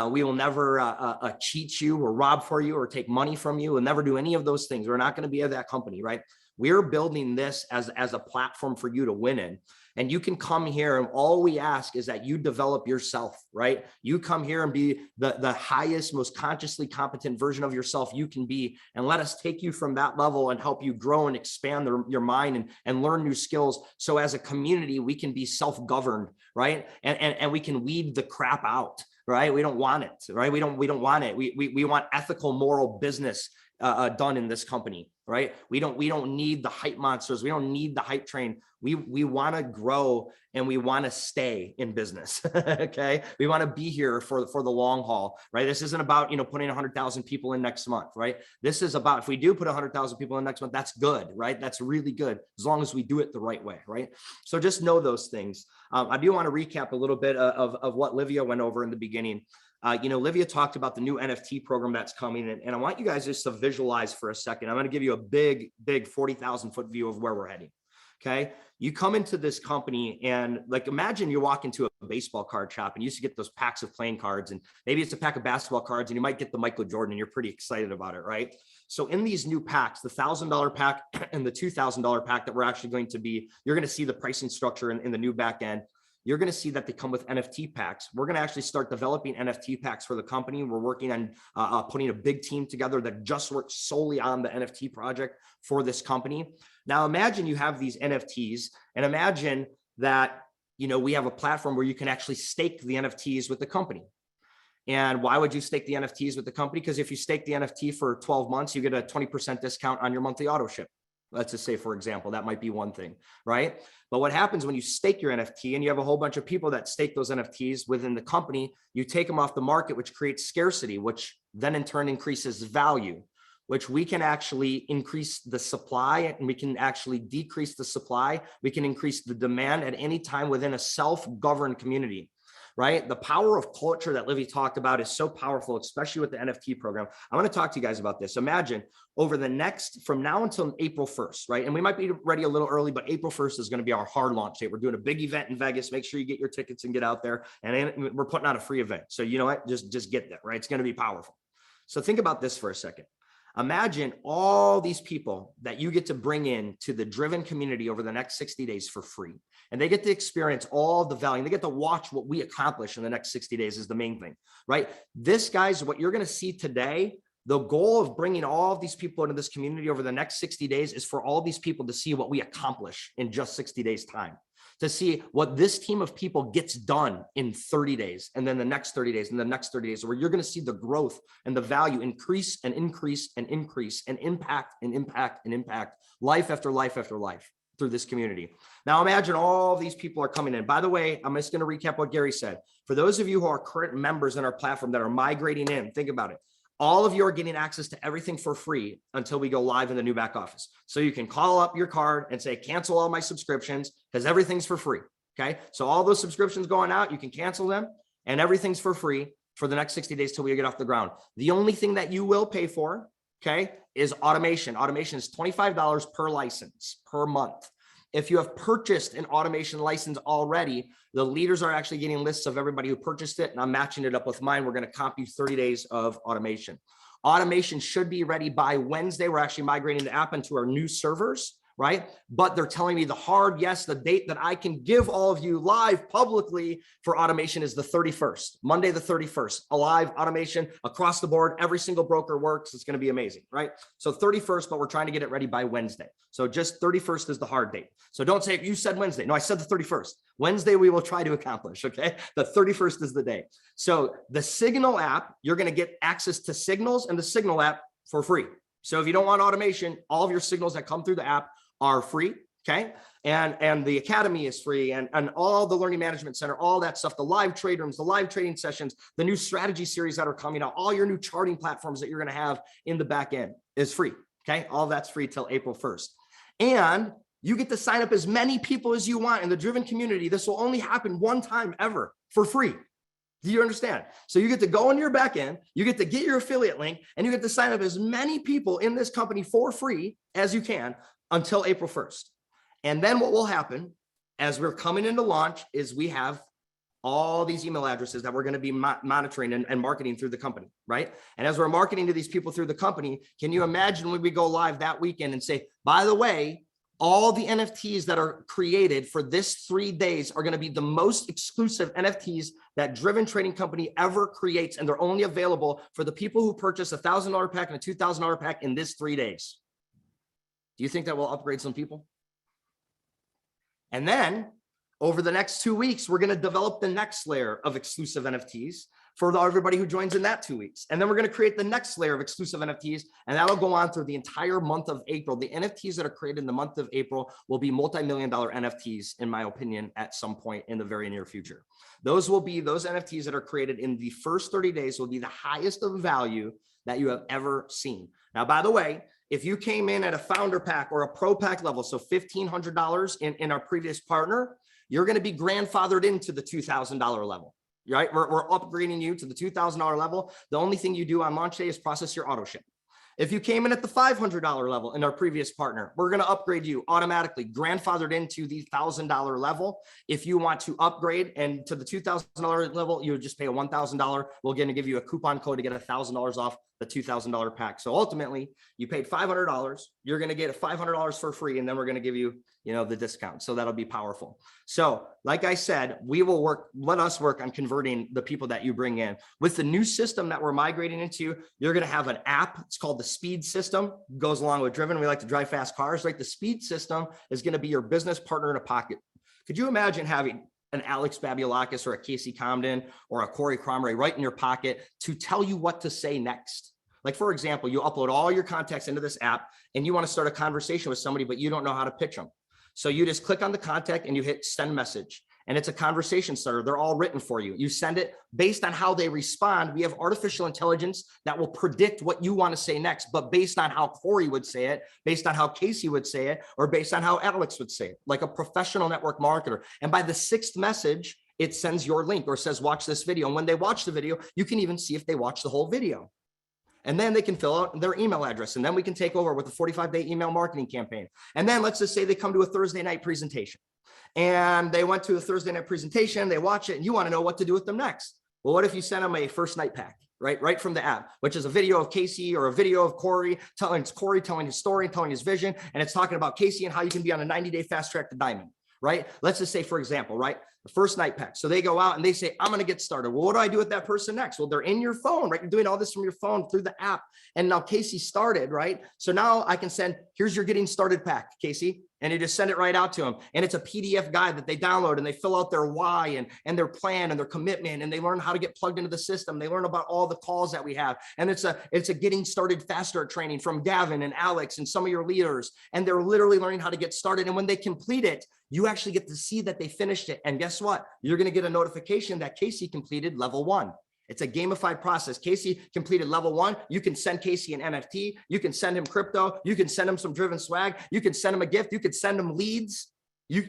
We will never cheat you or rob for you or take money from you. We'll never do any of those things. We're not going to be of that company, right? We're building this as a platform for you to win in. And you can come here, and all we ask is that you develop yourself, right? You come here and be the highest, most consciously competent version of yourself you can be, and let us take you from that level and help you grow and expand your mind and learn new skills. So as a community, we can be self-governed, right? And we can weed the crap out, right? We don't want it, right? We don't want it. We want ethical, moral business done in this company, right? We don't need the hype monsters. We don't need the hype train. We want to grow, and we want to stay in business. Okay. We want to be here for the long haul, right? This isn't about, putting 100,000 people in next month, right? This is about, if we do put 100,000 people in next month, that's good, right? That's really good, as long as we do it the right way, right? So just know those things. I do want to recap a little bit of what Livia went over in the beginning. Livia talked about the new NFT program that's coming in, and I want you guys just to visualize for a second. I'm going to give you a big 40,000 foot view of where we're heading. Okay. You come into this company, and imagine you walk into a baseball card shop, and you used to get those packs of playing cards, and maybe it's a pack of basketball cards, and you might get the Michael Jordan, and you're pretty excited about it, right? So in these new packs, the $1,000 pack and the $2,000 pack that we're actually going to be, you're going to see the pricing structure in the new back end. You're going to see that they come with NFT packs. We're going to actually start developing NFT packs for the company. We're working on putting a big team together that just works solely on the NFT project for this company. Now, imagine you have these NFTs, and imagine that, we have a platform where you can actually stake the NFTs with the company. And why would you stake the NFTs with the company? Because if you stake the NFT for 12 months, you get a 20% discount on your monthly auto ship. Let's just say, for example, that might be one thing, right? But what happens when you stake your NFT, and you have a whole bunch of people that stake those NFTs within the company, you take them off the market, which creates scarcity, which then in turn increases value, which we can actually increase the supply, and we can actually decrease the supply. We can increase the demand at any time within a self-governed community. Right? The power of culture that Livy talked about is so powerful, especially with the NFT program. I want to talk to you guys about this. Imagine from now until April 1st, right? And we might be ready a little early, but April 1st is going to be our hard launch date. We're doing a big event in Vegas. Make sure you get your tickets and get out there. And we're putting out a free event. So you know what? Just get there, right? It's going to be powerful. So think about this for a second. Imagine all these people that you get to bring in to the Driven community over the next 60 days for free. And they get to experience all the value. They get to watch what we accomplish in the next 60 days is the main thing, right? This, guys, what you're going to see today, the goal of bringing all of these people into this community over the next 60 days is for all these people to see what we accomplish in just 60 days time, to see what this team of people gets done in 30 days, and then the next 30 days, and the next 30 days, where you're going to see the growth and the value increase and increase and increase and impact and impact and impact life after life after life through this community. Now imagine all these people are coming in. By the way, I'm just going to recap what Gary said. For those of you who are current members in our platform that are migrating in, think about it. All of you are getting access to everything for free until we go live in the new back office. So you can call up your card and say, cancel all my subscriptions, because everything's for free. Okay. So all those subscriptions going out, you can cancel them, and everything's for free for the next 60 days till we get off the ground. The only thing that you will pay for, okay, is automation. Automation is $25 per license per month. If you have purchased an automation license already, the leaders are actually getting lists of everybody who purchased it, and I'm matching it up with mine. We're going to comp you 30 days of automation. Automation should be ready by Wednesday. We're actually migrating the app into our new servers, right? But they're telling me the hard yes, the date that I can give all of you live publicly for automation is the 31st, Monday the 31st, a live automation across the board. Every single broker works. It's going to be amazing, right? So 31st, but we're trying to get it ready by Wednesday. So just 31st is the hard date. So don't say you said Wednesday. No, I said the 31st. Wednesday we will try to accomplish, okay? The 31st is the day. So the Signal app, you're going to get access to signals and the Signal app for free. So if you don't want automation, all of your signals that come through the app are free, okay? And the academy is free, and all the learning management center, all that stuff, the live trade rooms, the live trading sessions, the new strategy series that are coming out, all your new charting platforms that you're going to have in the back end is free, okay? All that's free till April 1st. And you get to sign up as many people as you want in the driven community. This will only happen one time ever for free. Do you understand? So you get to go into your back end, you get to get your affiliate link, and you get to sign up as many people in this company for free as you can until April 1st. And then what will happen as we're coming into launch is we have all these email addresses that we're going to be monitoring and marketing through the company, right? And as we're marketing to these people through the company, can you imagine when we go live that weekend and say, by the way, all the NFTs that are created for this 3 days are going to be the most exclusive NFTs that Driven Trading Company ever creates. And they're only available for the people who purchase a $1,000 pack and a $2,000 pack in this 3 days. Do you think that will upgrade some people? And then over the next 2 weeks, we're going to develop the next layer of exclusive NFTs for everybody who joins in that 2 weeks. And then we're going to create the next layer of exclusive NFTs, and that'll go on through the entire month of April. The NFTs that are created in the month of April will be multi-million-dollar NFTs, in my opinion, at some point in the very near future. Those NFTs that are created in the first 30 days will be the highest of value that you have ever seen. Now, by the way, if you came in at a founder pack or a pro pack level, so $1,500 in our previous partner, you're going to be grandfathered into the $2,000 level, right? We're upgrading you to the $2,000 level. The only thing you do on launch day is process your auto ship. If you came in at the $500 level in our previous partner, we're going to upgrade you automatically, grandfathered into the $1,000 level. If you want to upgrade and to the $2,000 level, you would just pay a $1,000. We're going to give you a coupon code to get $1,000 off the $2,000 pack. So ultimately, you paid $500. You're going to get $500 for free, and then we're going to give you, the discount. So that'll be powerful. So like I said, let us work on converting the people that you bring in. With the new system that we're migrating into, you're going to have an app. It's called the Speed System. Goes along with Driven. We like to drive fast cars, right? The Speed System is going to be your business partner in a pocket. Could you imagine having an Alex Babiolakis or a Casey Comden or a Corey Cromery right in your pocket to tell you what to say next? Like, for example, you upload all your contacts into this app and you want to start a conversation with somebody, but you don't know how to pitch them. So you just click on the contact and you hit send message, and it's a conversation starter. They're all written for you. You send it based on how they respond. We have artificial intelligence that will predict what you want to say next, but based on how Corey would say it, based on how Casey would say it, or based on how Alex would say it, like a professional network marketer. And by the 6th message, it sends your link or says, watch this video. And when they watch the video, you can even see if they watch the whole video. And then they can fill out their email address. And then we can take over with a 45-day email marketing campaign. And then let's just say they come to a Thursday night presentation. And they went to a Thursday night presentation, they watch it, and you want to know what to do with them next. Well, what if you send them a first night pack, right from the app, which is a video of Casey or a video of Corey telling his story, telling his vision, and it's talking about Casey and how you can be on a 90-day fast track to diamond, right? Let's just say, for example, right, the first night pack. So they go out and they say, I'm going to get started. Well, what do I do with that person next? Well, they're in your phone, right? You're doing all this from your phone through the app. And now Casey started, right? So now I can send, here's your getting started pack, Casey. And you just send it right out to them. And it's a PDF guide that they download, and they fill out their why and their plan and their commitment. And they learn how to get plugged into the system. They learn about all the calls that we have. And it's a getting started faster training from Gavin and Alex and some of your leaders. And they're literally learning how to get started. And when they complete it, you actually get to see that they finished it. And guess what? You're going to get a notification that Casey completed level 1. It's a gamified process. Casey completed level 1. You can send Casey an NFT. You can send him crypto. You can send him some Driven swag. You can send him a gift. You can send him leads. You're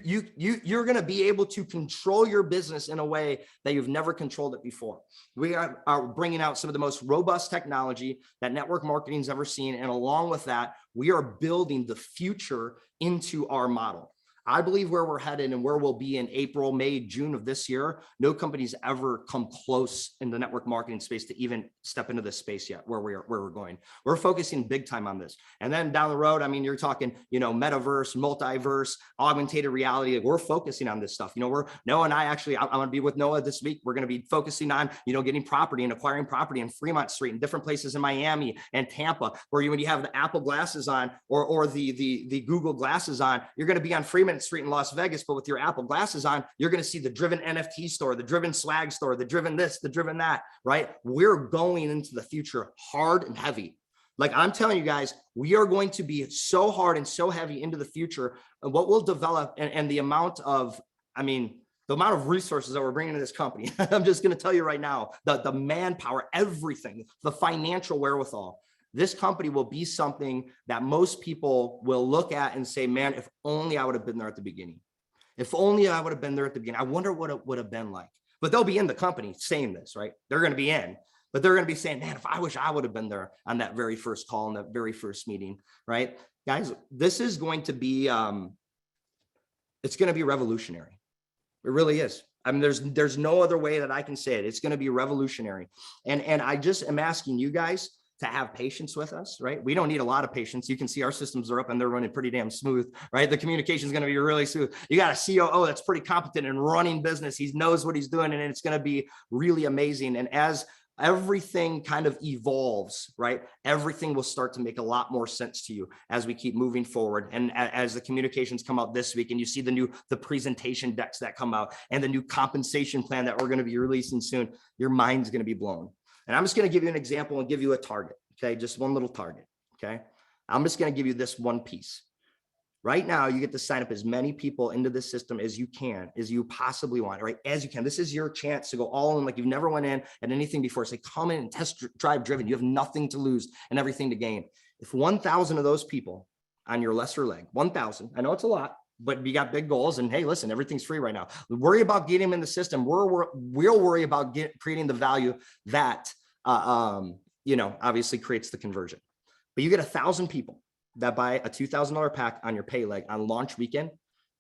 going to be able to control your business in a way that you've never controlled it before. We are bringing out some of the most robust technology that network marketing's ever seen. And along with that, we are building the future into our model. I believe where we're headed and where we'll be in April, May, June of this year, no company's ever come close in the network marketing space to even step into this space yet, where we're going. We're focusing big time on this. And then down the road, I mean, you're talking, you know, metaverse, multiverse, augmented reality. We're focusing on this stuff. You know, Noah and I actually, I'm going to be with Noah this week. We're going to be focusing on, you know, getting property and acquiring property in Fremont Street and different places in Miami and Tampa, where when you have the Apple glasses on or the Google glasses on, you're going to be on Fremont Street in Las Vegas, but with your Apple glasses on, you're going to see the Driven NFT store, the Driven swag store, the Driven this, the Driven that, right? We're going into the future hard and heavy. Like I'm telling you guys, we are going to be so hard and so heavy into the future. And what we'll develop and the amount of, I mean, the amount of resources that we're bringing to this company, I'm just going to tell you right now, the manpower, everything, the financial wherewithal. This company will be something that most people will look at and say, man, if only I would have been there at the beginning. If only I would have been there at the beginning. I wonder what it would have been like. But they'll be in the company saying this, right? They're going to be in, but they're going to be saying, man, if I wish I would have been there on that very first call, in that very first meeting, right? Guys, this is going to be, it's going to be revolutionary. It really is. I mean, there's no other way that I can say it. It's going to be revolutionary. And I just am asking you guys to have patience with us, right? We don't need a lot of patience. You can see our systems are up and they're running pretty damn smooth, right? The communication is going to be really smooth. You got a COO that's pretty competent in running business. He knows what he's doing, and it's going to be really amazing. And as everything kind of evolves, right? Everything will start to make a lot more sense to you as we keep moving forward. And as the communications come out this week and you see the presentation decks that come out and the new compensation plan that we're going to be releasing soon, your mind's going to be blown. And I'm just going to give you an example and give you a target. Okay. Just one little target. Okay. I'm just going to give you this one piece. Right now, you get to sign up as many people into this system as you can, as you possibly want, right? As you can. This is your chance to go all in like you've never went in at anything before. Say, come in and test drive Driven. You have nothing to lose and everything to gain. If 1,000 of those people on your lesser leg, 1,000, I know it's a lot, but we got big goals, and hey, listen, everything's free right now. Worry about getting them in the system. We'll worry about creating the value that, you know, obviously creates the conversion. But you get 1,000 people that buy a $2,000 pack on your pay leg on launch weekend.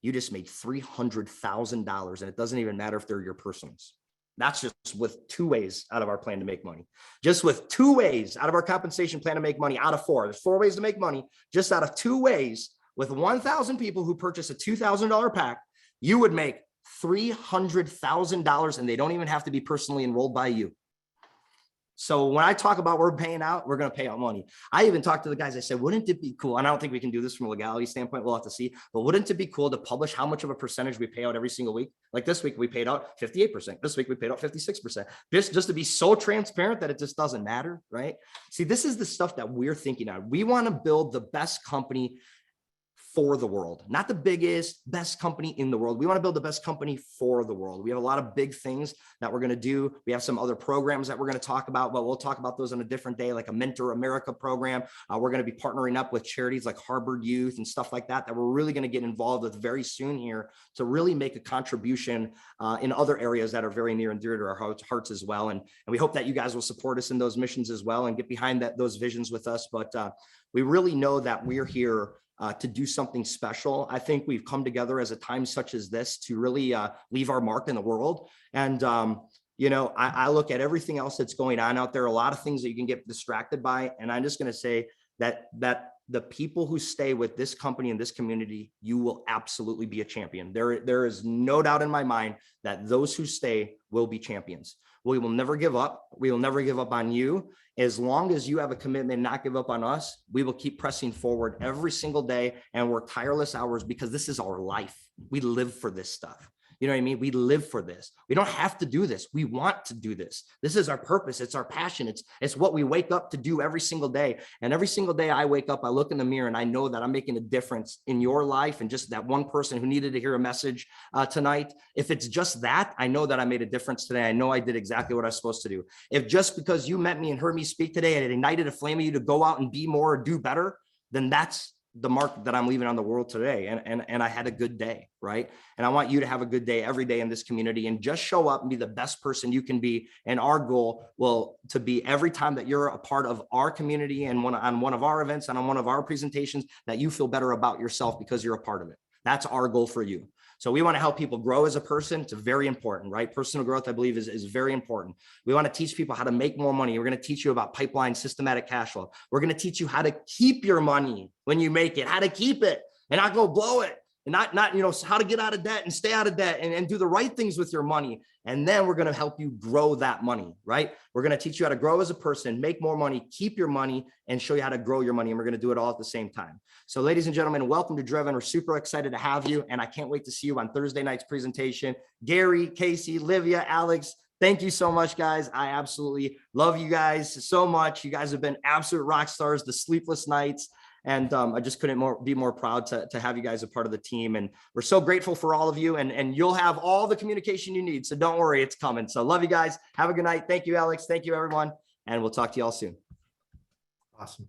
You just made $300,000, and it doesn't even matter if they're your personals. That's just with 2 ways out of our plan to make money. Just with 2 ways out of our compensation plan to make money out of 4. There's 4 ways to make money. Just out of 2 ways, with 1,000 people who purchase a $2,000 pack, you would make $300,000, and they don't even have to be personally enrolled by you. So when I talk about we're paying out, we're going to pay out money. I even talked to the guys. I said, wouldn't it be cool? And I don't think we can do this from a legality standpoint. We'll have to see. But wouldn't it be cool to publish how much of a percentage we pay out every single week? Like this week, we paid out 58%. This week, we paid out 56%. Just to be so transparent that it just doesn't matter, right? See, this is the stuff that we're thinking of. We want to build the best company for the world, not the biggest, best company in the world. We want to build the best company for the world. We have a lot of big things that we're going to do. We have some other programs that we're going to talk about, but we'll talk about those on a different day, like a Mentor America program. We're going to be partnering up with charities like Harvard Youth and stuff like that, that we're really going to get involved with very soon here to really make a contribution in other areas that are very near and dear to our hearts as well. And we hope that you guys will support us in those missions as well and get behind those visions with us. But we really know that we're here to do something special. I think we've come together as a time such as this to really leave our mark in the world. And, you know, I look at everything else that's going on out there, a lot of things that you can get distracted by. And I'm just going to say that the people who stay with this company and this community, you will absolutely be a champion. There is no doubt in my mind that those who stay will be champions. We will never give up. We will never give up on you. As long as you have a commitment, not give up on us, we will keep pressing forward every single day and work tireless hours because this is our life. We live for this stuff. You know what I mean? We live for this. We don't have to do this. We want to do this. This is our purpose. It's our passion. It's what we wake up to do every single day. And every single day I wake up, I look in the mirror and I know that I'm making a difference in your life and just that one person who needed to hear a message tonight. If it's just that, I know that I made a difference today. I know I did exactly what I was supposed to do. If just because you met me and heard me speak today and it ignited a flame of you to go out and be more or do better, then that's the mark that I'm leaving on the world today. And I had a good day, right? And I want you to have a good day every day in this community and just show up and be the best person you can be. And our goal will to be every time that you're a part of our community and on one of our events and on one of our presentations, that you feel better about yourself because you're a part of it. That's our goal for you. So we want to help people grow as a person. It's very important, right? Personal growth, I believe, is very important. We want to teach people how to make more money. We're going to teach you about pipeline, systematic cash flow. We're going to teach you how to keep your money when you make it, how to keep it and not go blow it. And not, you know, how to get out of debt and stay out of debt and do the right things with your money. And then we're going to help you grow that money, right? We're going to teach you how to grow as a person, make more money, keep your money, and show you how to grow your money. And we're going to do it all at the same time. So ladies and gentlemen, welcome to Driven. We're super excited to have you. And I can't wait to see you on Thursday night's presentation. Gary, Casey, Livia, Alex, thank you so much, guys. I absolutely love you guys so much. You guys have been absolute rock stars, the sleepless nights. And I just couldn't be more proud to have you guys a part of the team. And we're so grateful for all of you. And you'll have all the communication you need. So don't worry, it's coming. So love you guys. Have a good night. Thank you, Alex. Thank you, everyone. And we'll talk to you all soon. Awesome.